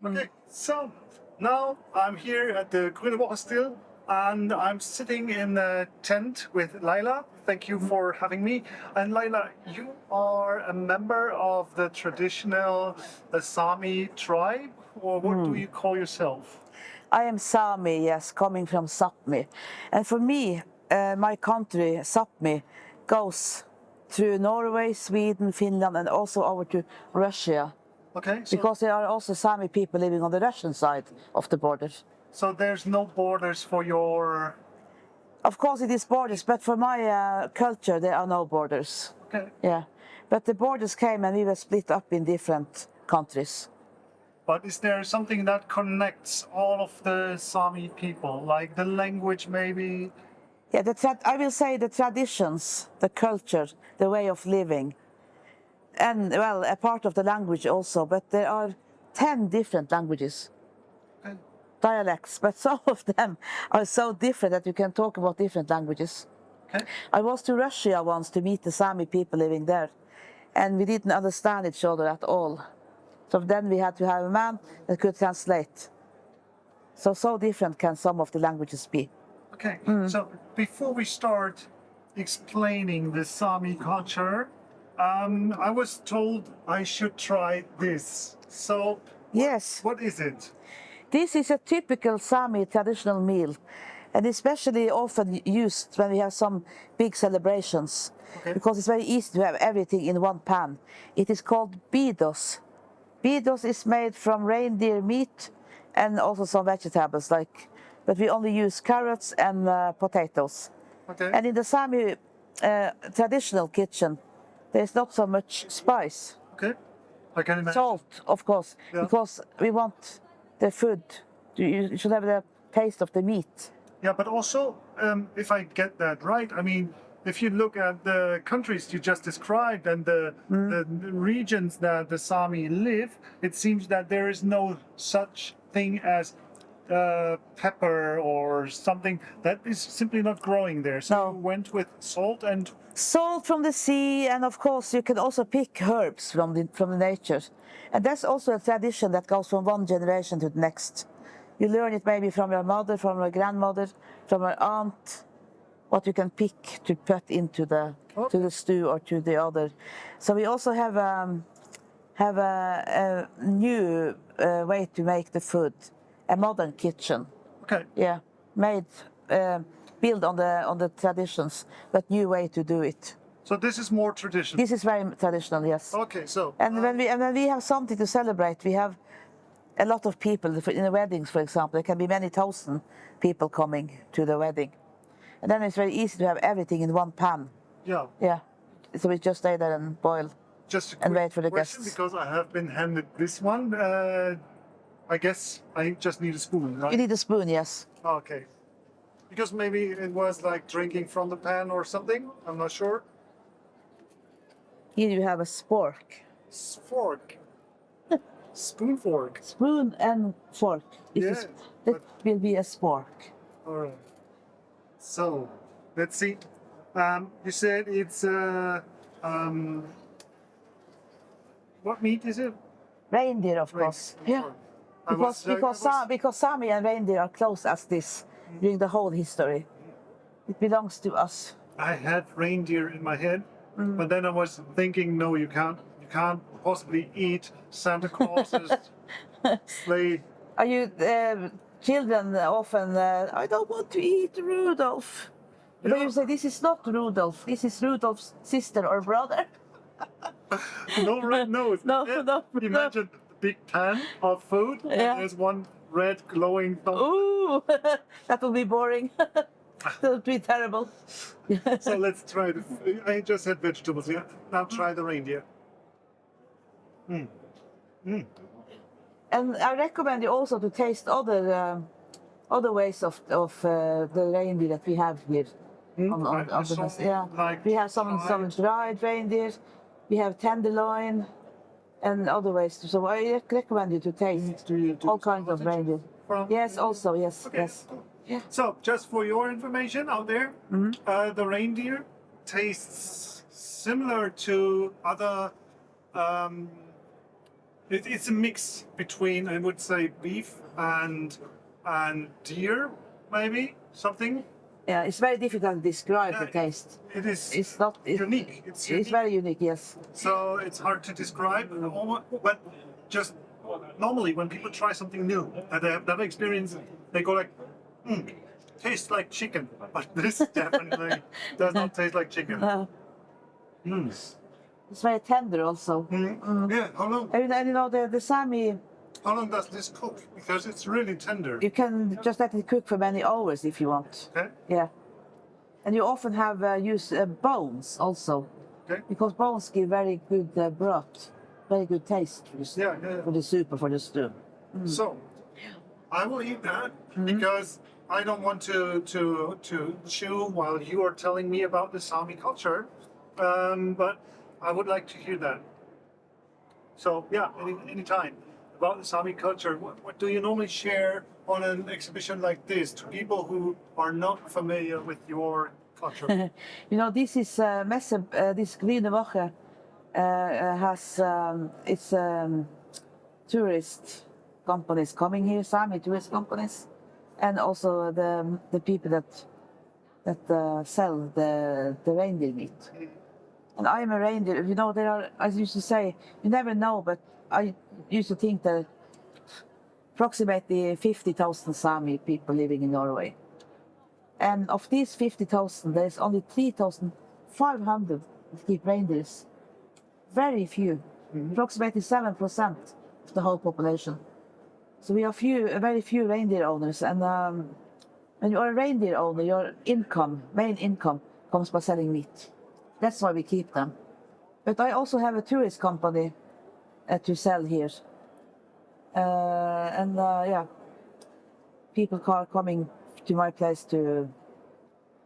Okay, so now I'm here at the Grüne Woche still, and I'm sitting in a tent with Laila. Thank you for having me. And Laila, you are a member of the traditional Sami tribe, or what do you call yourself? I am Sami, yes, coming from Sapmi. And for me, my country, Sapmi, goes through Norway, Sweden, Finland, and also over to Russia. Okay, so, Because there are also Sami people living on the Russian side of the border. so there's no borders for your... Of course it is borders, but for my culture there are no borders. Okay. Yeah, but the borders came and we were split up in different countries. But is there something that connects all of the Sami people, like the language maybe? Yeah, I will say the traditions, the culture, the way of living, and well, a part of the language also, but there are 10 different languages, Okay. dialects, but some of them are so different that you can talk about different languages. Okay. I was to Russia once to meet the Sami people living there, and we didn't understand each other at all. So then we had to have a man that could translate. So different can some of the languages be. Okay, so before we start explaining the Sami culture, I was told I should try this. So, Yes. what is it? This is a typical Sami traditional meal, and especially often used when we have some big celebrations, Okay. because it's very easy to have everything in one pan. It is called bidos. Bidos is made from reindeer meat and also some vegetables, but we only use carrots and potatoes. Okay. And in the Sami traditional kitchen, there's not so much spice. Okay. I can imagine. Salt, of course, Yeah. because we want the food. You should have the taste of the meat. Yeah, but also, if I get that right, I mean, if you look at the countries you just described and the regions that the Sami live, it seems that there is no such thing as pepper or something that is simply not growing there. So No. you went with salt and... Salt from the sea, and of course you can also pick herbs from the nature. And that's also a tradition that goes from one generation to the next. You learn it maybe from your mother, from your grandmother, from your aunt, what you can pick to put into to the stew or to the other. So we also have a new way to make the food, a modern kitchen. Okay. Yeah, built on the traditions, but new way to do it. So this is more traditional. This is very traditional, yes. Okay, so... And when we have something to celebrate, we have a lot of people in the weddings, for example. There can be many thousand people coming to the wedding, and then it's very easy to have everything in one pan. Yeah. Yeah, so we just stay there and boil. Just a And quick wait for the question, guests. because I have been handed this one. I guess I just need a spoon, right? You need a spoon, yes. Okay. Because maybe it was like drinking from the pan or something. I'm not sure. Here you have a spork. Fork. Spoon fork. Spoon and fork. Yeah, That will be a spork. All right. So, let's see. You said it's what meat is it? Reindeer, of course. Yeah. Because Sami and reindeer are close as this during the whole history. It belongs to us. I had reindeer in my head, but then I was thinking, no, you can't possibly eat Santa Claus's sleigh. Are you children often? I don't want to eat Rudolph. But then you say this is not Rudolph. This is Rudolph's sister or brother. No red nose. No. Imagine the big pan of food, and Yeah. there's one red glowing thumb. Ooh, that will be boring. That would be terrible. So let's try the. I just had vegetables. Yeah. Now try the reindeer. And I recommend you also to taste other ways of the reindeer that we have here. I saw, like, We have some dried. dried reindeer. We have tenderloin and other ways. So I recommend you to taste Do you do all kinds of sausage reindeer. from- Yes, also yes, Okay. yes. Yeah. So, just for your information out there, the reindeer tastes similar to other It's a mix between, I would say, beef and deer, maybe something. Yeah, it's very difficult to describe the taste. It is. It's not unique. It's unique. It's very unique, yes. So it's hard to describe. But just normally, when people try something new and they have never experienced, they go like, tastes like chicken. But this definitely does not taste like chicken. It's very tender also. Yeah. How long? And you know the Sami, How long does this cook? Because it's really tender. you can just let it cook for many hours if you want. Okay. Yeah. And you often have use bones also, Okay. because bones give very good broth, very good taste for the, Yeah. for the soup or for the stew. So, I will eat that because I don't want to chew while you are telling me about the Sami culture, but I would like to hear that. So yeah, anytime about the Sami culture. What do you normally share on an exhibition like this to people who are not familiar with your culture? You know, this is Messe, this Grüne Woche has it's tourist companies coming here, Sami tourist companies, and also the people that sell the reindeer meat. And I am a reindeer. You know, there are, as I used to say, you never know, but I used to think that approximately 50,000 Sami people living in Norway. And of these 50,000, there's only 3,500 that keep reindeers. Very few, approximately 7% of the whole population. So we are very few reindeer owners. And when you are a reindeer owner, your main income, comes by selling meat. That's why we keep them. But I also have a tourist company to sell here. Yeah, people are coming to my place to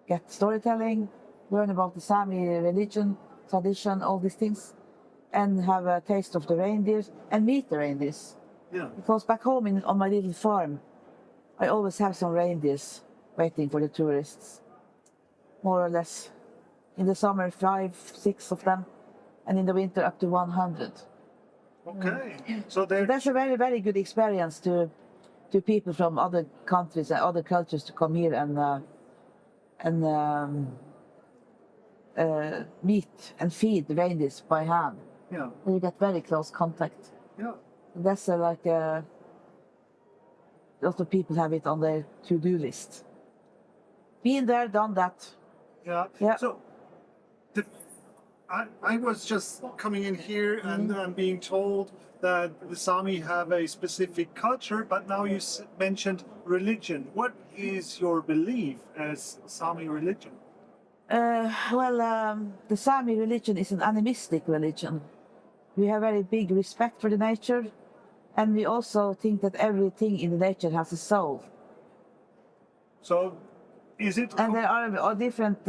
get storytelling, learn about the Sami religion, tradition, all these things, and have a taste of the reindeers and meet the reindeers. Yeah. Because back home on my little farm, I always have some reindeers waiting for the tourists, more or less. In the summer, 5, 6 of them, and in the winter up to 100. Okay. So That's a very, very good experience to people from other countries and other cultures to come here and meet and feed the reindeers by hand. Yeah. And you get very close contact. Yeah. That's like a lot of people have it on their to-do list. Been there, done that. Yeah. Yeah. So, I was just coming in here and I'm being told that the Sami have a specific culture, but now you mentioned religion. What is your belief as Sami religion? The Sami religion is an animistic religion. We have very big respect for the nature, and we also think that everything in the nature has a soul. So, is it? And there are different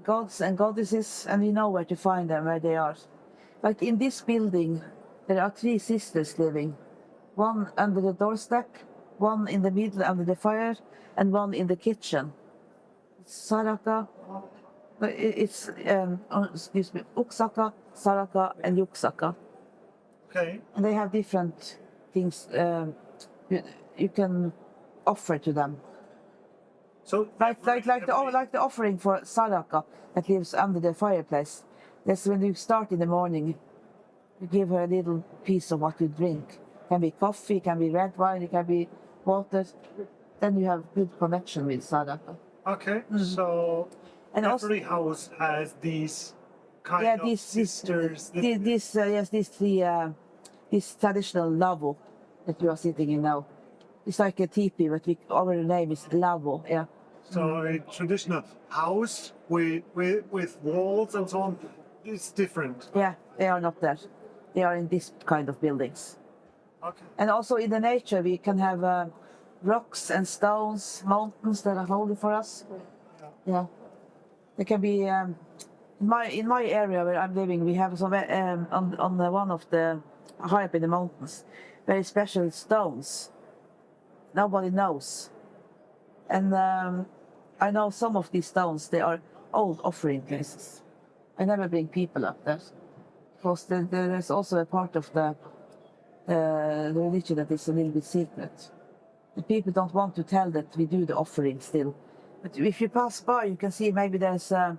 gods and goddesses, and we know where to find them, where they are. Like in this building, there are 3 sisters living. One under the doorstep, one in the middle under the fire, and one in the kitchen. Saraka, it's Uksaka, Saraka, and Yuksaka. Okay. And they have different things you can offer to them. So, Like the offering for Saraka that lives under the fireplace. That's when you start in the morning. You give her a little piece of what you drink. It can be coffee, it can be red wine, it can be water. Then you have good connection with Saraka. okay. So, And every house has these kind of sisters. This traditional lavo that you are sitting in now. It's like a teepee, but our name is lavo. Yeah. So a traditional house with walls and so on is different. Yeah, they are not there. They are in this kind of buildings. Okay. And also in the nature, we can have rocks and stones, mountains that are holy for us. Yeah. There can be in my area where I'm living, we have some on one of the high up in the mountains, very special stones. Nobody knows, and I know some of these stones. They are old offering places. I never bring people up there because there is also a part of the religion that is a little bit secret. The people don't want to tell that we do the offering still. But if you pass by, you can see maybe there's a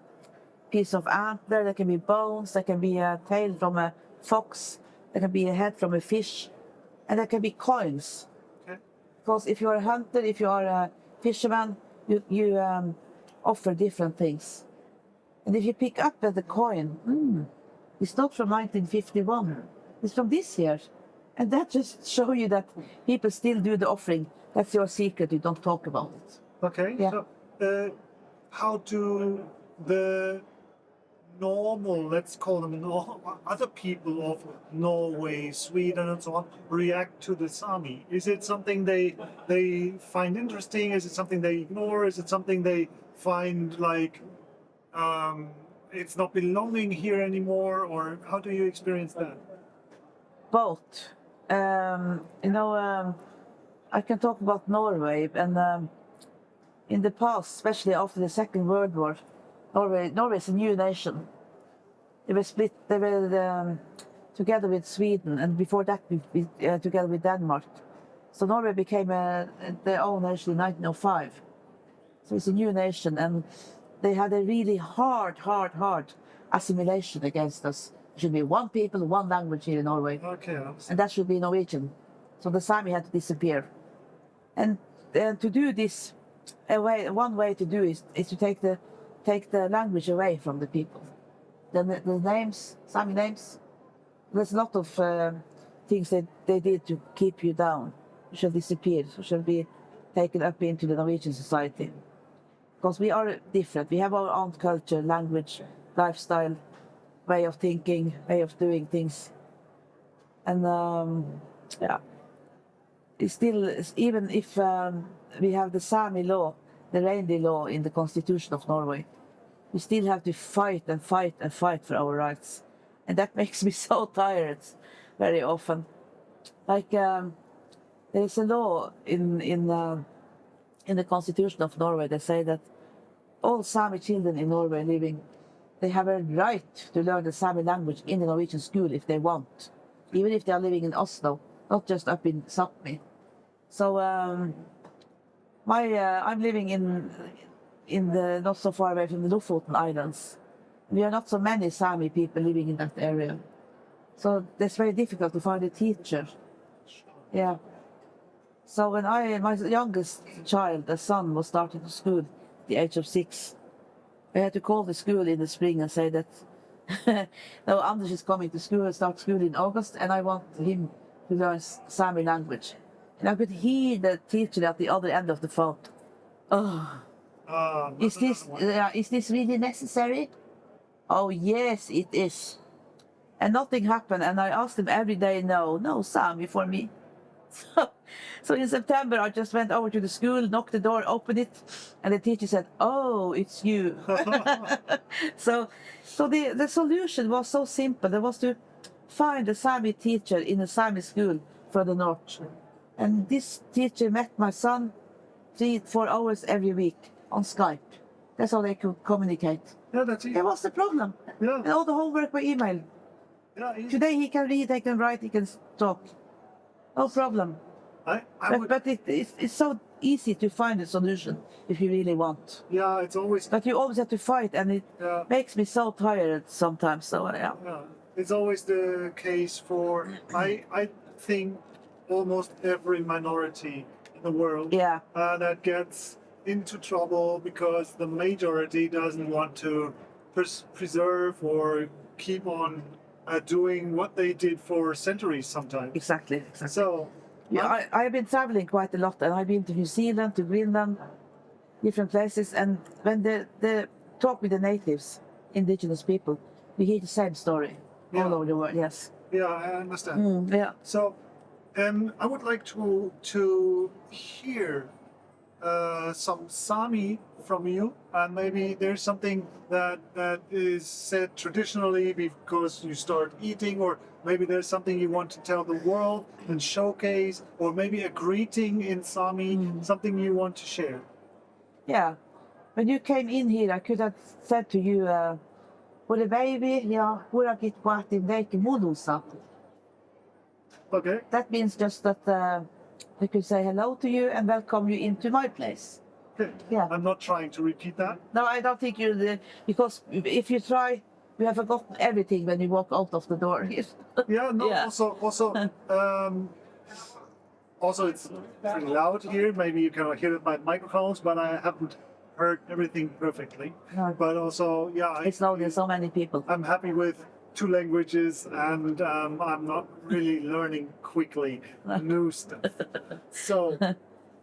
piece of antler, there can be bones, there can be a tail from a fox, there can be a head from a fish, and there can be coins. Okay. Because if you are a hunter, if you are a fisherman, you offer different things. And if you pick up the coin, it's not from 1951, it's from this year. And that just shows you that people still do the offering. That's your secret, you don't talk about it. Okay. Yeah. So, how do the normal, let's call them other people of Norway, Sweden, and so on, react to the Sami? Is it something they find interesting? Is it something they ignore? Is it something they find like it's not belonging here anymore? Or how do you experience that? Both. I can talk about Norway, and in the past, especially after the Second World War, Norway is a new nation. They were split. They were together with Sweden, and before that, together with Denmark. So Norway became their own nation in 1905. So it's a new nation, and they had a really hard assimilation against us. There should be one people, one language here in Norway. Okay. And that should be Norwegian. So the Sami had to disappear. And to do this, one way to do is to take the language away from the people. The names, Sami names, there's a lot of things that they did to keep you down. You shall disappear, you shall be taken up into the Norwegian society. Because we are different. We have our own culture, language, lifestyle, way of thinking, way of doing things. And it's still, even if we have the Sami law, the reindeer law in the constitution of Norway, we still have to fight and fight and fight for our rights. And that makes me so tired very often. Like there is a law in the constitution of Norway that say that all Sami children in Norway living, they have a right to learn the Sami language in the Norwegian school if they want, even if they are living in Oslo, not just up in Sápmi. So I'm living in the not so far away from the Lofoten Islands. We are not so many Sami people living in that area, so it's very difficult to find a teacher. Yeah. So when my youngest child, a son, was starting to school at the age of 6, I had to call the school in the spring and say that no, Anders is coming to school, start school in August, and I want him to learn Sami language. And I could hear the teacher at the other end of the phone. Oh, is this really necessary? Oh yes, it is. And nothing happened, and I asked him every day, no Sami for me. So in September, I just went over to the school, knocked the door, opened it, and the teacher said, "Oh, it's you." So the solution was so simple. There was to find a Sami teacher in a Sami school for the north. And this teacher met my son 3-4 hours every week on Skype. That's how they could communicate. Yeah, that's it. That was the problem. Yeah. And all the homework by email. Yeah. Today he can read, he can write, he can talk. No problem. But it's so easy to find a solution if you really want. Yeah, it's always. But you always have to fight, and it makes me so tired sometimes. So yeah. It's always the case for I think almost every minority in the world that gets into trouble because the majority doesn't want to preserve or keep on doing what they did for centuries sometimes. Exactly. So I have been traveling quite a lot, and I've been to New Zealand, to Greenland, different places, and when they talk with the natives, indigenous people, we hear the same story all over the world. Yes. Yeah, I understand. Yeah. So I would like to hear some Sami from you, and maybe there's something that is said traditionally because you start eating, or maybe there's something you want to tell the world and showcase, or maybe a greeting in Sami, something you want to share. Yeah. When you came in here, I could have said to you, Voor de baby, ja, voordat kwaad in deken moedoesa. Okay. That means just that we could say hello to you and welcome you into my place. Okay. Yeah. I'm not trying to repeat that. No, I don't think you, because if you try, you have forgotten everything when you walk out of the door here. Yeah, no, Yeah. also it's pretty loud here. Maybe you cannot hear it by microphones, but I haven't heard everything perfectly. No. But also, yeah, It's now there's so many people. I'm happy with 2 languages, and I'm not really learning quickly new stuff. So,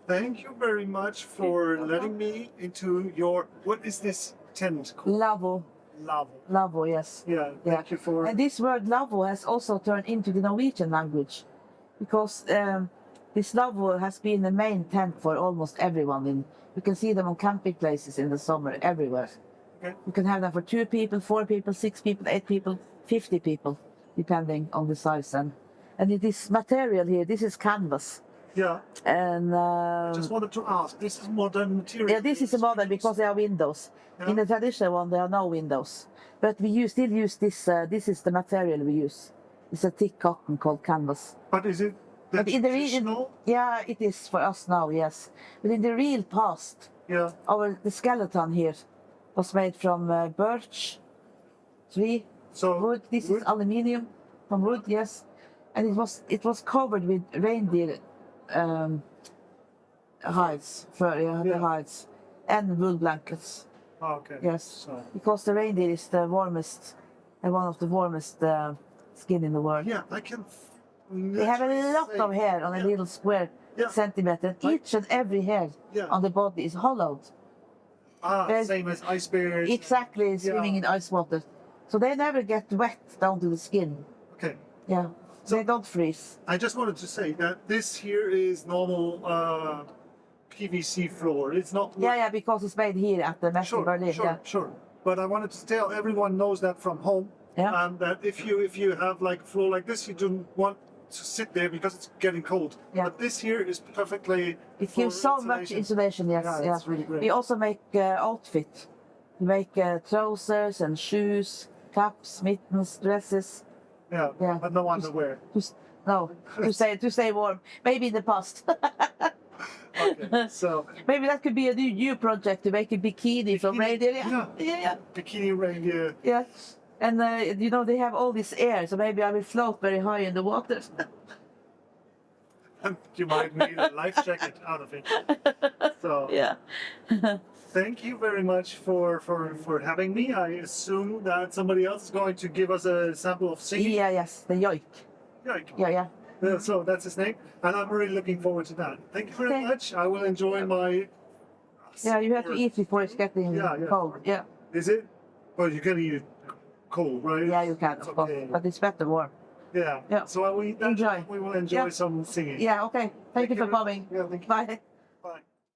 thank you very much for letting me into your, what is this tent called? Lavo, Lavo. Lavo, yes. Yeah, thank you for... And this word Lavo has also turned into the Norwegian language, because this Lavo has been the main tent for almost everyone. You can see them on camping places in the summer, everywhere. Okay. You can have them for 2 people, 4 people, 6 people, 8 people, 50 people, depending on the size. And it is material here, this is canvas. Yeah, And just wanted to ask, this is modern material? yeah, this is a model because there are windows. Yeah. In the traditional one, there are no windows. But we still use this, this is the material we use. It's a thick cotton called canvas. But is it the But in the traditional? yeah, it is for us now, yes. But in the real past, Yeah, the skeleton here was made from birch tree, so wood. This is aluminium from wood, yes. And it was covered with reindeer hides, fur, the Yeah. hides, and wool blankets. okay. Yes, So, because the reindeer is the warmest, one of the warmest skin in the world. yeah, I can. They have a lot of hair on a little square Yeah. centimeter. Each and every hair Yeah. on the body is hollowed. There's- Same as ice bears. Exactly, swimming in ice water. So they never get wet down to the skin. Okay. Yeah, So- they don't freeze. I just wanted to say that this here is normal PVC floor. It's not. Yeah, because it's made here at the Met in Sure, Berlin. sure, Yeah. sure. But I wanted to tell everyone knows that from home. Yeah. And that if you have like a floor like this, you don't want to sit there because it's getting cold. Yeah. But this here is perfectly. It for gives so much insulation, yes. Yeah, Yeah, it's really great. We also make outfit. We make trousers and shoes, caps, mittens, dresses. Yeah. Yeah. But no underwear. To stay warm. Maybe in the past. Okay. So Maybe that could be a new project to make a bikini from reindeer. Yeah. bikini reindeer. Yeah. And they have all this air, so maybe I will float very high in the water. And you might need a life jacket out of it. So Yeah. thank you very much for having me. I assume that somebody else is going to give us a sample of singing. Yeah, yes, the yoik. Yeah. Yeah. So that's his name, and I'm really looking forward to that. Thank you very Okay. much. I will enjoy my. Yeah, you have to eat before it's getting Yeah. cold. Yeah. Is it? Well, you can eat it cold, right? Yeah, you can, It's of course. okay. But it's better warm. Yeah. Yeah. So Enjoy. we will enjoy Yeah. some singing. Yeah, okay. Thank you for very- coming. Yeah, thank you. Bye. Bye.